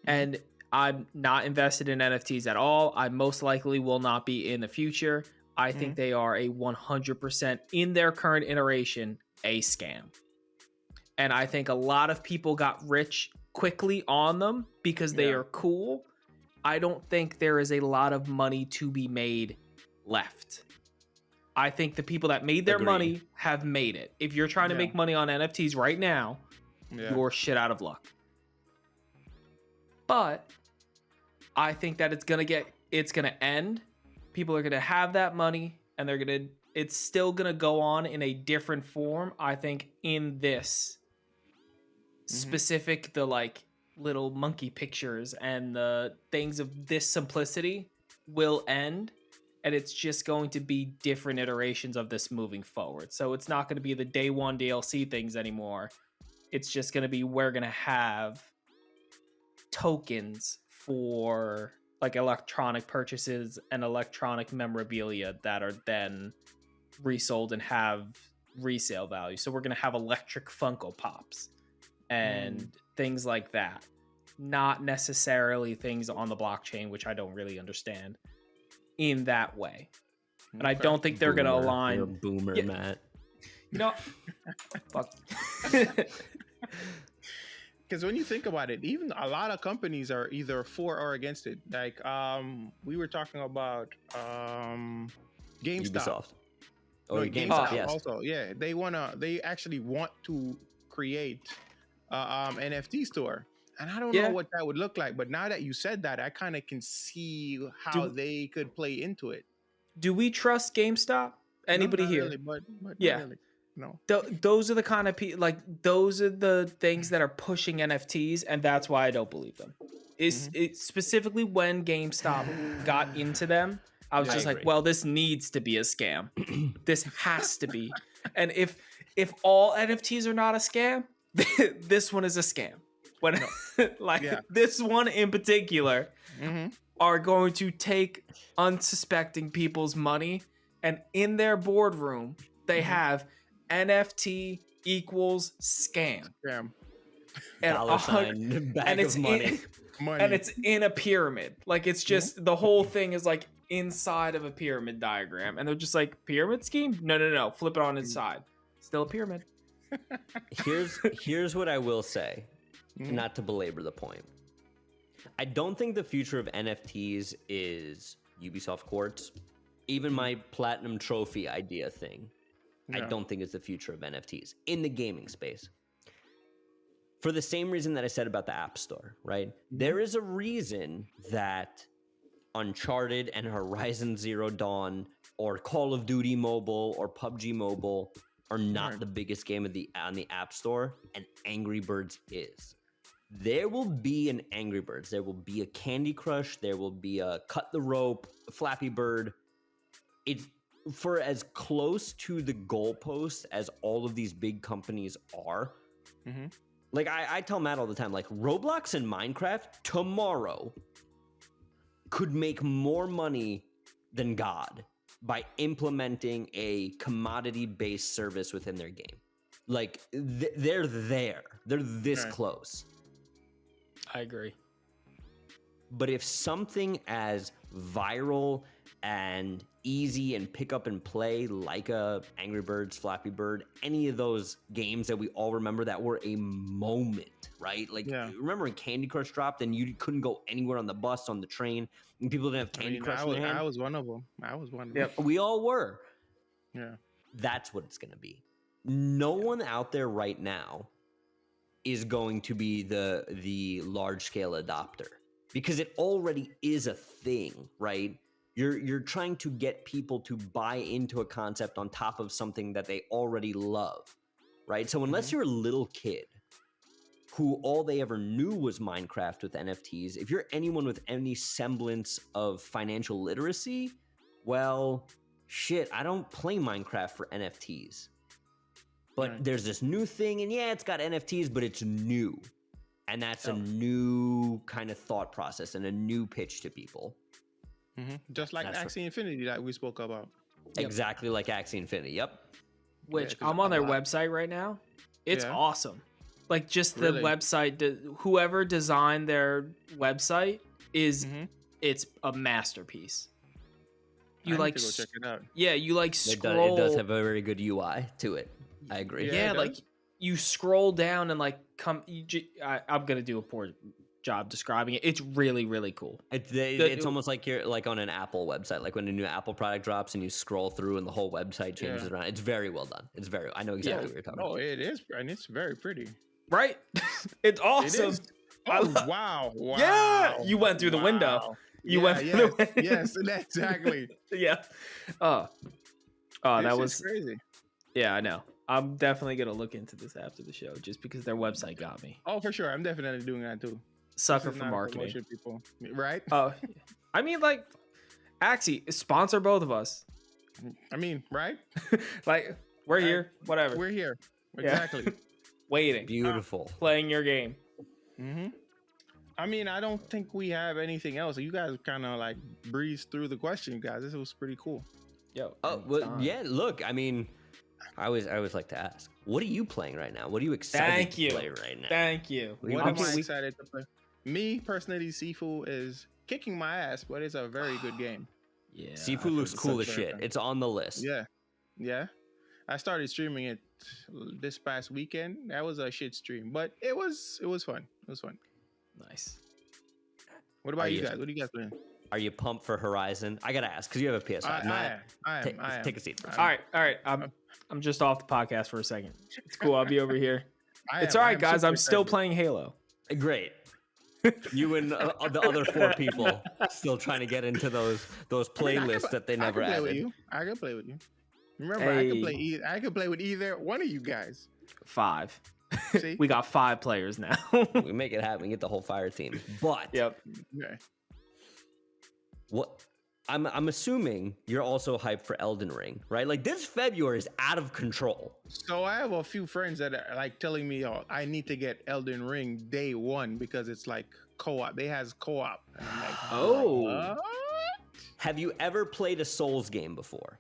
and I'm not invested in NFTs at all. I most likely will not be in the future. I think they are a 100% in their current iteration, a scam. And I think a lot of people got rich quickly on them because they are cool. I don't think there is a lot of money to be made left. I think the people that made their money have made it. If you're trying to make money on NFTs right now, you're shit out of luck. But I think that it's gonna end. People are gonna have that money, and it's still gonna go on in a different form. I think in this specific, the like little monkey pictures and the things of this simplicity will end. And it's just going to be different iterations of this moving forward. So it's not going to be the day one DLC things anymore. It's just going to be, we're going to have tokens for like electronic purchases and electronic memorabilia that are then resold and have resale value. So we're going to have electric Funko Pops and things like that. Not necessarily things on the blockchain, which I don't really understand in that way. And I don't think they're going to align. You're a boomer, Matt. Fuck. Because when you think about it, even a lot of companies are either for or against it. Like we were talking about GameStop. Ubisoft. GameStop yes. Also, they actually want to create NFT store. And I don't know what that would look like, but now that you said that, I kind of can see how they could play into it. Do we trust GameStop? Anybody here? Really, but yeah. Really. No. Those are the kind of people, like, those are the things that are pushing NFTs, and that's why I don't believe them. It specifically when GameStop got into them, I was just like, well, this needs to be a scam. This has to be. And if all NFTs are not a scam, this one is a scam. This one in particular, are going to take unsuspecting people's money, and in their boardroom they have NFT equals scam. Scam. And Dollar sign bag of money. And it's in a pyramid. Like it's just the whole thing is like inside of a pyramid diagram, and they're just like, pyramid scheme? No. Flip it on its side. Still a pyramid. Here's what I will say, not to belabor the point. I don't think the future of NFTs is Ubisoft Quartz. Even my platinum trophy idea thing, I don't think is the future of NFTs in the gaming space. For the same reason that I said about the App Store, right? There is a reason that Uncharted and Horizon Zero Dawn or Call of Duty Mobile or PUBG Mobile are not the biggest game on the App Store, and Angry Birds is. There will be an Angry Birds. There will be a Candy Crush. There will be a Cut the Rope, Flappy Bird. It's for as close to the goalpost as all of these big companies are. Like I tell Matt all the time, like Roblox and Minecraft tomorrow could make more money than God by implementing a commodity-based service within their game. Like they're there. They're this close. I agree. But if something as viral and easy and pick up and play like a Angry Birds, Flappy Bird, any of those games that we all remember that were a moment, right? Like remember when Candy Crush dropped and you couldn't go anywhere on the bus, on the train, and people didn't have Candy Crush in their hand? I was one of them. Yep, we all were. Yeah. That's what it's going to be. No one out there right now is going to be the large scale adopter because it already is a thing, right? You're trying to get people to buy into a concept on top of something that they already love, right? So unless you're a little kid who all they ever knew was Minecraft with NFTs, if you're anyone with any semblance of financial literacy, well, shit, I don't play Minecraft for NFTs. But there's this new thing, and it's got NFTs, but it's new. And that's a new kind of thought process and a new pitch to people. Just like Axie Infinity that we spoke about. Exactly like Axie Infinity, yep. Which I'm on their website right now. It's awesome. Like just the website, whoever designed their website is, it's a masterpiece. You like to go check it out. Yeah, you like scroll. It does have a very good UI to it. I agree. Yeah, like you scroll down and like I'm gonna do a poor job describing it. It's really, really cool. It's almost like you're like on an Apple website, like when a new Apple product drops and you scroll through and the whole website changes around. It's very well done. I know exactly what you're talking about. Oh, it is, and it's very pretty. Right? It's awesome. It is. Oh, wow. Yeah, you went through the window. You went through the window. Yes, exactly. Yeah. That was crazy. Yeah, I know. I'm definitely gonna look into this after the show, just because their website got me. Oh, for sure. I'm definitely doing that too. Sucker for marketing, people, right? Oh, I mean, like, Axie, sponsor both of us. I mean, right? Like, we're here. Whatever. We're here. Exactly. Waiting. Beautiful. Playing your game. I mean, I don't think we have anything else. You guys kind of like breezed through the question, guys. This was pretty cool. Yo. Oh, well, yeah. Look, I mean, I always like to ask, what are you playing right now? What are you excited to play right now? Thank you. What am I excited to play? Me personally, Sifu is kicking my ass, but it's a very good game. Yeah. Sifu looks cool as shit. It's on the list. Yeah. I started streaming it this past weekend. That was a shit stream, but it was fun. It was fun. Nice. What about you guys? What are you guys playing? Are you pumped for Horizon? I gotta ask because you have a PS5. I am. Take a seat. All right. I'm just off the podcast for a second. It's cool. I'll be over here. It's all right, guys. I'm still playing Halo. Great. You and the other 4 people still trying to get into those playlists that they never added. I can play with you. Remember, I can play with either one of you guys. 5. See? We got 5 players now. We make it happen. We get the whole fire team. But Okay. What I'm assuming you're also hyped for Elden Ring, right? Like this February is out of control. So I have a few friends that are like telling me, "Oh, I need to get Elden Ring day one because it's like co-op. They has co-op." And I'm like, Oh. what? Have you ever played a Souls game before?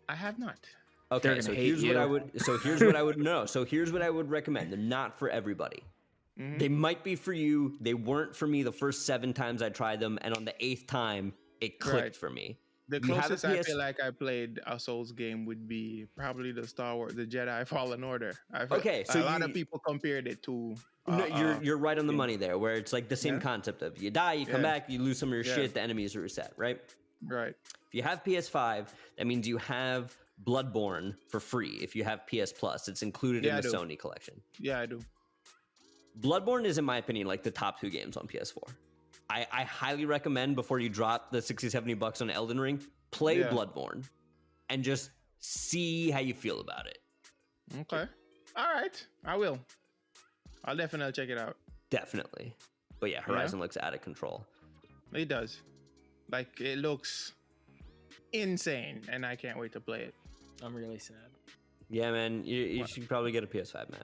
I have not. They're Okay, gonna so hate here's what you. I would. So here's what I would know. So here's what I would recommend. They're not for everybody. Mhm. They might be for you. They weren't for me the first 7 times I tried them, and on the 8th time, it clicked Right. for me. The You have a closest I PS feel like I played a Souls game would be probably the Star Wars, the Jedi Fallen Order. Okay, so a lot you- of people compared it to. No, you're right on the yeah. money there, where it's like the same Yeah. concept of you die, you come Yeah. back, you lose some of your Yeah. shit, the enemies are reset, right? Right. If you have PS5, that means you have Bloodborne for free. If you have PS Plus, it's included Yeah, in the I do. Sony collection. Yeah, I do. Bloodborne is, in my opinion, like the top 2 games on PS4. I highly recommend before you drop the 60, $70 on Elden Ring, play Yeah. Bloodborne and just see how you feel about it. Okay. All right. I will. I'll definitely check it out. Definitely. But yeah, Horizon looks out of control. It does. Like, it looks insane, and I can't wait to play it. I'm really sad. Yeah, man, you should probably get a PS5, man.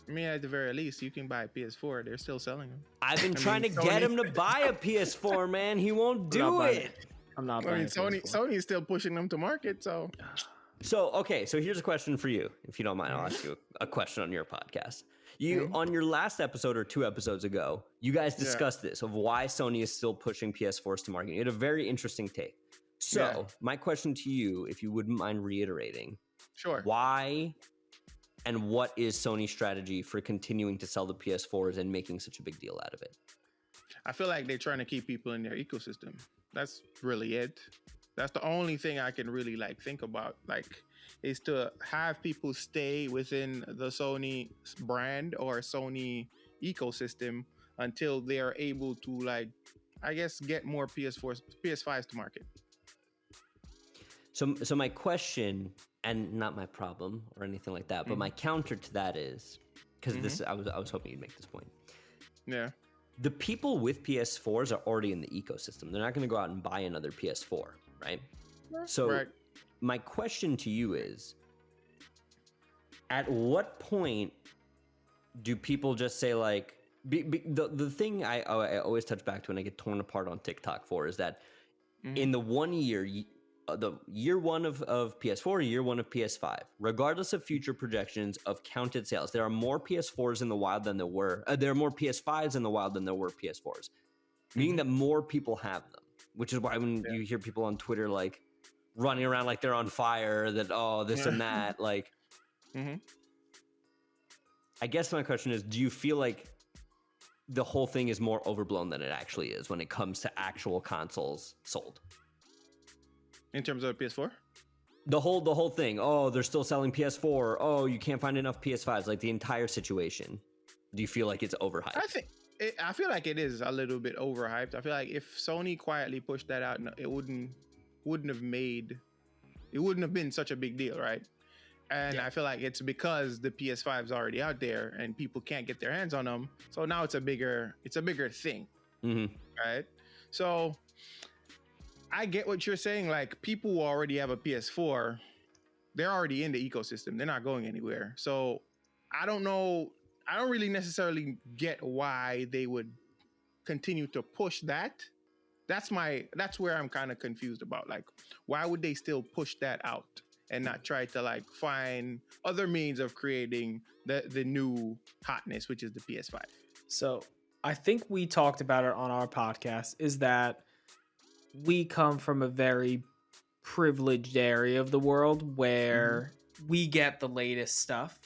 I mean, at the very least, you can buy a PS4. They're still selling them. I've been I trying mean, to get Sony- him to buy a PS4, man. He won't I'm not do buying it. I'm not I buying mean, a PS4. Sony is still pushing them to market, so So, okay, so here's a question for you. If you don't mind, I'll ask you a question on your podcast. You on your last episode or 2 episodes ago, you guys discussed this of why Sony is still pushing PS4s to market. You had a very interesting take. So, my question to you, if you wouldn't mind reiterating, sure. why and what is Sony's strategy for continuing to sell the PS4s and making such a big deal out of it? I feel like they're trying to keep people in their ecosystem. That's really it. That's the only thing I can really like think about, like, is to have people stay within the Sony brand or Sony ecosystem until they are able to, like, I guess, get more PS5s to market. So my question, and not my problem or anything like that, but my counter to that is, because this I was hoping you'd make this point. Yeah. The people with PS4s are already in the ecosystem. They're not going to go out and buy another PS4, right? So Right. my question to you is, at what point do people just say like, the thing I always touch back to and I get torn apart on TikTok for is that in the 1 year, the year 1 of PS4, year 1 of PS5, regardless of future projections of counted sales, there are more PS4s in the wild than there were. There are more PS5s in the wild than there were PS4s, meaning that more people have them. Which is why when you hear people on Twitter like running around like they're on fire, that this and that, like. I guess my question is, do you feel like the whole thing is more overblown than it actually is when it comes to actual consoles sold? In terms of PS4? The whole thing. Oh, they're still selling PS4. Oh, you can't find enough PS5s. Like the entire situation. Do you feel like it's overhyped? I feel like it is a little bit overhyped. I feel like if Sony quietly pushed that out, it wouldn't have been such a big deal, right? And I feel like it's because the PS5 is already out there and people can't get their hands on them. So now it's a bigger thing, right? So I get what you're saying. Like, people who already have a PS4, they're already in the ecosystem. They're not going anywhere. So I don't know. I don't really necessarily get why they would continue to push that. That's where I'm kind of confused about. Like, why would they still push that out and not try to like find other means of creating the new hotness, which is the PS5? So I think we talked about it on our podcast, is that we come from a very privileged area of the world where we get the latest stuff.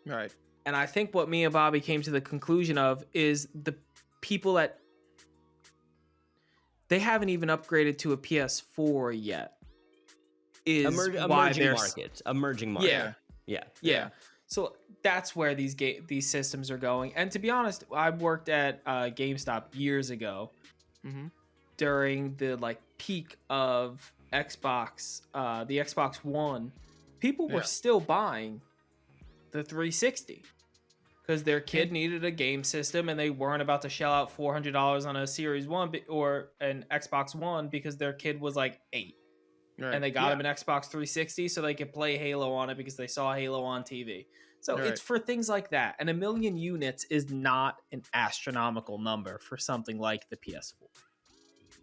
Right. And I think what me and Bobby came to the conclusion of is the people that they haven't even upgraded to a PS4 yet is why they're emerging markets. Yeah. So that's where these systems are going. And to be honest, I worked at GameStop years ago during the like peak of Xbox, the Xbox One. People were still buying the 360 because their kid needed a game system and they weren't about to shell out $400 on a Series 1 or an Xbox One because their kid was like 8. Right. And they got him an Xbox 360 so they could play Halo on it because they saw Halo on TV. So it's for things like that. And 1 million units is not an astronomical number for something like the PS4.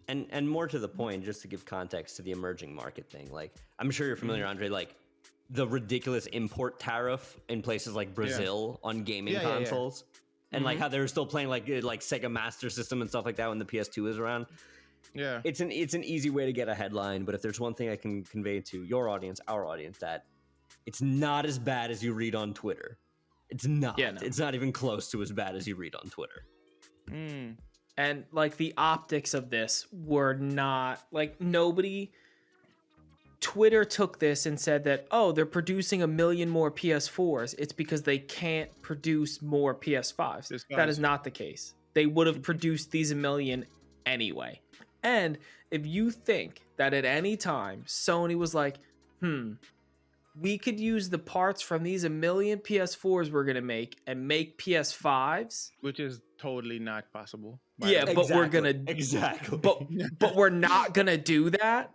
And more to the point, just to give context to the emerging market thing, like I'm sure you're familiar, Andre, like the ridiculous import tariff in places like Brazil on gaming consoles, and like how they were still playing like Sega Master System and stuff like that when the PS2 was around. Yeah, it's an easy way to get a headline, but if there's one thing I can convey to your audience, our audience, that it's not as bad as you read on Twitter. It's not. Yeah, no. It's not even close to as bad as you read on Twitter. And like the optics of this were not like nobody. Twitter took this and said that, oh, they're producing 1 million more PS4s. It's because they can't produce more PS5s. That is not the case. They would have produced these 1 million anyway. And if you think that at any time Sony was like, we could use the parts from these 1 million PS4s we're going to make and make PS5s. Which is totally not possible. Yeah, but we're going to... But we're not going to do that.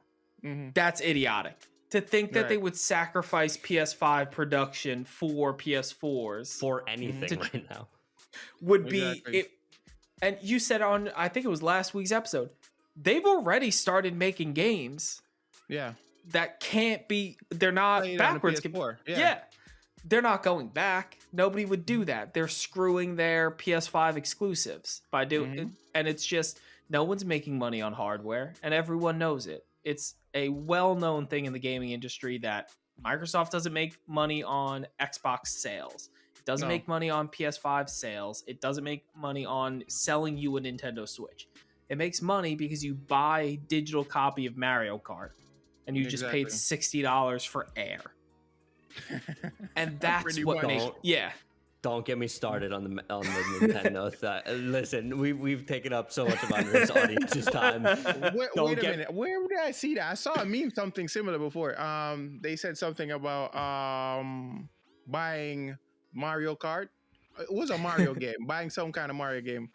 That's idiotic. To think that they would sacrifice PS5 production for PS4s for anything right now would be it. And you said on, I think it was last week's episode, they've already started making games. Yeah, that can't be. They're not backwards. Yeah, they're not going back. Nobody would do that. They're screwing their PS5 exclusives by doing, and it's just no one's making money on hardware, and everyone knows it. It's a well-known thing in the gaming industry that Microsoft doesn't make money on Xbox sales. It doesn't make money on PS5 sales. It doesn't make money on selling you a Nintendo Switch. It makes money because you buy a digital copy of Mario Kart and you just paid $60 for air. And that's what makes... Don't get me started on the Nintendo thing. Listen, we've taken up so much of Andre's audience's time. Wait a minute. Where did I see that? I saw a meme something similar before. They said something about buying Mario Kart. It was a Mario game. Buying some kind of Mario game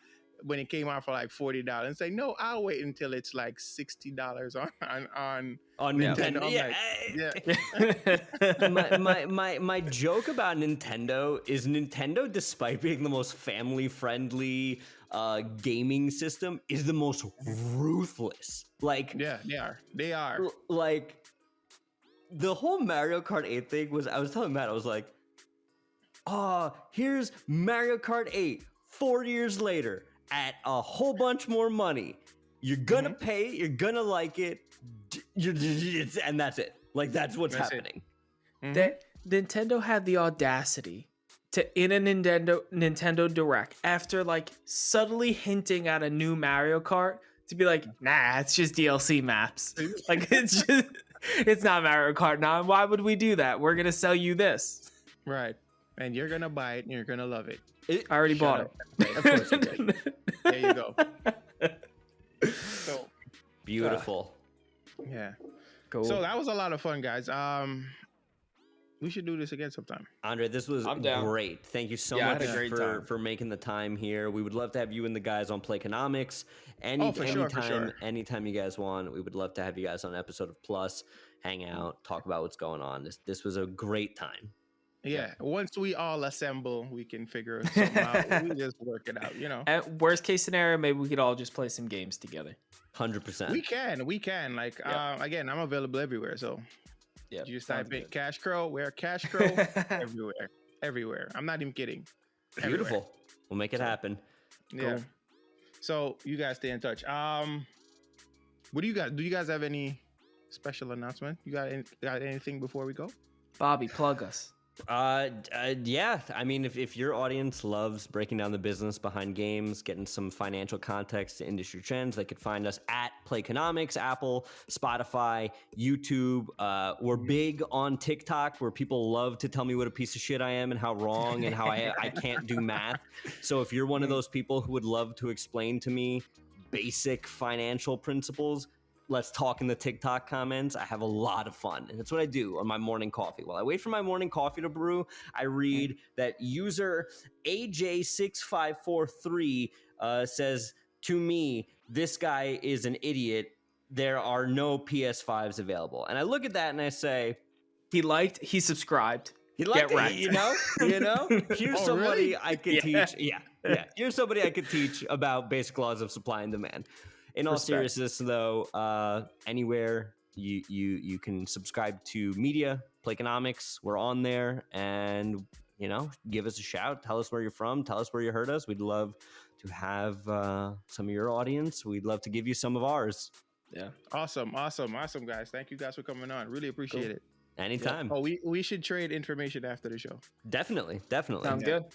when it came out for like $40 and say, no, I'll wait until it's like $60 on Nintendo. My joke about Nintendo is Nintendo, despite being the most family-friendly gaming system, is the most ruthless. Like, they are. Like, the whole Mario Kart 8 thing was, I was telling Matt, I was like, here's Mario Kart 8 4 years later at a whole bunch more money. You're gonna pay, you're gonna like it, and that's it. Like, that's what's happening. That Nintendo had the audacity to, in a Nintendo Direct, after like subtly hinting at a new Mario Kart, to be like, nah, it's just DLC maps. Like, it's not Mario Kart 9. Why would we do that? We're gonna sell you this. Right. And you're gonna buy it and you're gonna love it. I already bought it. Of course you did. There you go. So beautiful. Yeah. Cool. So that was a lot of fun, guys. We should do this again sometime. Andre, this was great. Thank you so much for making the time here. We would love to have you and the guys on Playconomics. Anytime you guys want, we would love to have you guys on an episode of Plus, hang out, talk about what's going on. This was a great time. Yeah, once we all assemble, we can figure something out. We just work it out, you know. At worst case scenario, maybe we could all just play some games together. 100%. We can. Like, again, I'm available everywhere, so you just type in Kashcroe. We're Kashcroe everywhere. I'm not even kidding. Beautiful. Everywhere. We'll make it happen. Yeah. Cool. So you guys stay in touch. What do you guys? Do you guys have any special announcement? You got anything before we go? Bobby, plug us. Yeah, I mean, if your audience loves breaking down the business behind games, getting some financial context to industry trends, they could find us at Playconomics, Apple, Spotify, YouTube. We're big on TikTok, where people love to tell me what a piece of shit I am and how wrong and how I can't do math. So if you're one of those people who would love to explain to me basic financial principles, let's talk in the TikTok comments. I have a lot of fun. And that's what I do on my morning coffee. While I wait for my morning coffee to brew, I read that user AJ6543 says, to me, this guy is an idiot. There are no PS5s available. And I look at that and I say, he subscribed. He liked Get right. it, you know? Here's somebody I could teach. Yeah. Here's somebody I could teach about basic laws of supply and demand. In all seriousness, though, anywhere you can subscribe to media, Playconomics, we're on there, and give us a shout. Tell us where you're from. Tell us where you heard us. We'd love to have some of your audience. We'd love to give you some of ours. Yeah. Awesome, guys. Thank you guys for coming on. Really appreciate it. Anytime. Yeah. Oh, we should trade information after the show. Definitely. Sounds good.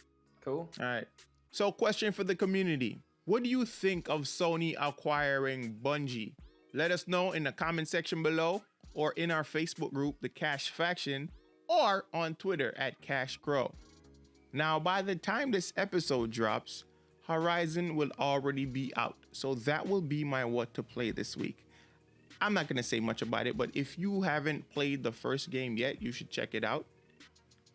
Cool. All right. So, question for the community. What do you think of Sony acquiring Bungie? Let us know in the comment section below, or in our Facebook group, the Cash Faction, or on Twitter at Kashcrow. Now, by the time this episode drops, Horizon will already be out. So that will be my what to play this week. I'm not going to say much about it, but if you haven't played the first game yet, you should check it out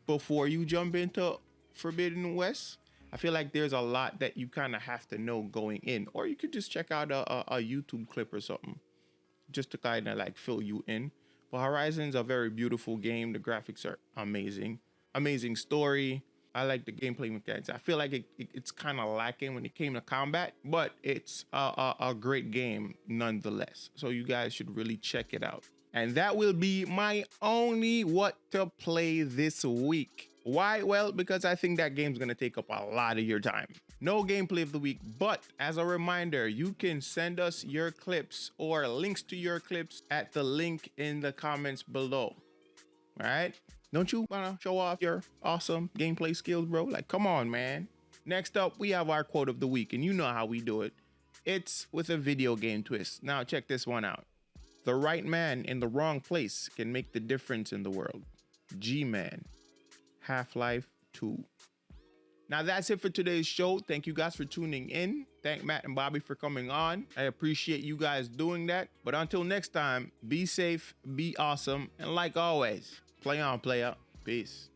before you jump into Forbidden West. I feel like there's a lot that you kind of have to know going in, or you could just check out a YouTube clip or something just to kind of like fill you in. But Horizon's a very beautiful game. The graphics are amazing. Amazing story. I like the gameplay mechanics. I feel like it's kind of lacking when it came to combat, but it's a great game nonetheless. So you guys should really check it out. And that will be my only what to play this week. Why? Well, because I think that game's going to take up a lot of your time. No gameplay of the week, but as a reminder, you can send us your clips or links to your clips at the link in the comments below. All right? Don't you want to show off your awesome gameplay skills, bro? Like, come on, man. Next up, we have our quote of the week, and you know how we do it. It's with a video game twist. Now, check this one out. The right man in the wrong place can make the difference in the world. G-Man. Half-Life 2. Now, that's it for today's show. Thank you guys for tuning in. Thank Matt and Bobby for coming on. I appreciate you guys doing that. But until next time, be safe, be awesome, and like always, play on, play out. Peace.